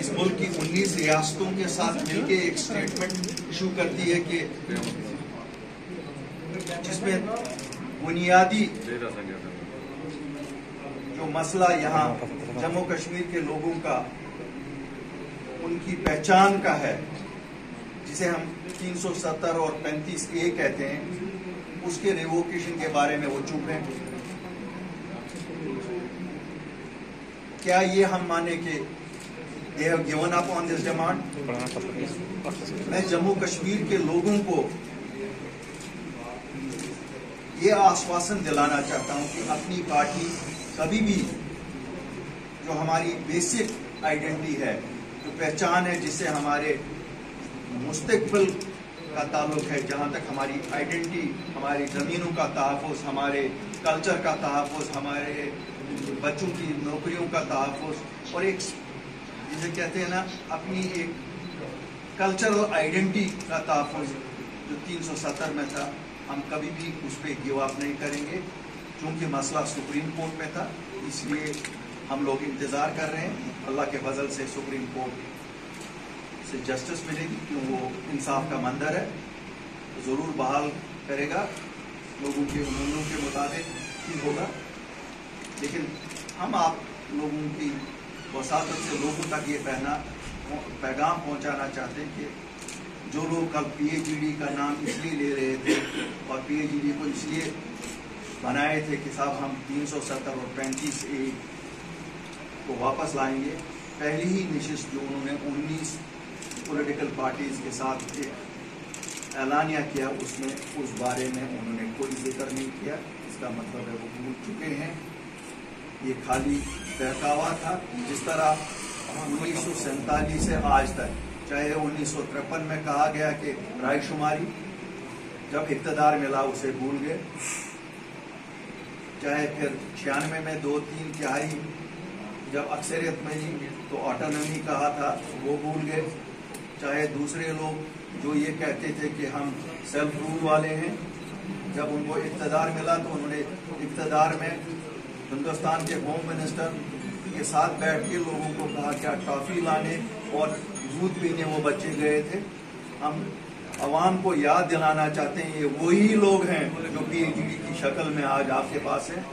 इस मुल्क की 19 रियासतों के साथ मिलकर एक स्टेटमेंट इशू करती है कि जिसमें बुनियादी जो मसला यहाँ जम्मू कश्मीर के लोगों का उनकी पहचान का है, जिसे हम 370 और 35A कहते हैं, उसके रिवोकेशन के बारे में वो चुप हैं। क्या ये हम माने कि they have given up on this demand? मैं जम्मू कश्मीर के लोगों को ये आश्वासन दिलाना चाहता हूं कि अपनी पार्टी कभी भी जो हमारी बेसिक आइडेंटिटी है, जो पहचान है, जिससे हमारे मुस्तकबिल का ताल्लुक है, जहां तक हमारी आइडेंटिटी, हमारी ज़मीनों का तहफ़्फ़ुज़, हमारे कल्चर का तहफ़्फ़ुज़, हमारे बच्चों की नौकरियों का तहफ़्फ़ुज़ और एक जिसे कहते हैं ना अपनी एक कल्चरल आइडेंटिटी का तहफ़्फ़ुज़ जो 370 में था, हम कभी भी उस पर गिव अप नहीं करेंगे। क्योंकि मसला सुप्रीम कोर्ट में था, इसलिए हम लोग इंतज़ार कर रहे हैं। अल्लाह के फजल से सुप्रीम कोर्ट से जस्टिस मिलेगी, क्यों वो इंसाफ का मंदिर है, तो ज़रूर बहाल करेगा, लोगों के उम्मीदों के मुताबिक ही होगा। लेकिन हम आप लोगों की वसातत से लोगों तक ये पैगाम पहुंचाना चाहते हैं कि जो लोग कल PHED का नाम इसलिए ले रहे थे और PHED को इसलिए बनाए थे कि साहब हम 370 और 35A को वापस लाएंगे, पहली ही नशिस्त जो उन्होंने 19 पॉलिटिकल पार्टीज के साथ एक ऐलानिया किया, उसमें उस बारे में उन्होंने कोई जिक्र नहीं किया। इसका मतलब है वो भूल चुके हैं, ये खाली बहकावा था। जिस तरह 1947 से आज तक, चाहे 1953 में कहा गया कि रायशुमारी, जब इक़्तिदार मिला उसे भूल गए, चाहे फिर 96 में 2/3 तिहाई जब अक्सरियत मिली तो ऑटोनॉमी कहा था, वो भूल गए। चाहे दूसरे लोग जो ये कहते थे कि हम सेल्फ रूल वाले हैं, जब उनको इक़्तिदार मिला तो उन्होंने इक़्तिदार में हिंदुस्तान के होम मिनिस्टर के साथ बैठ के लोगों को कहा क्या टॉफी लाने और दूध पीने वो बच्चे गए थे। हम अवाम को याद दिलाना चाहते हैं, ये वही लोग हैं जो PHED की शक्ल में आज आपके पास हैं।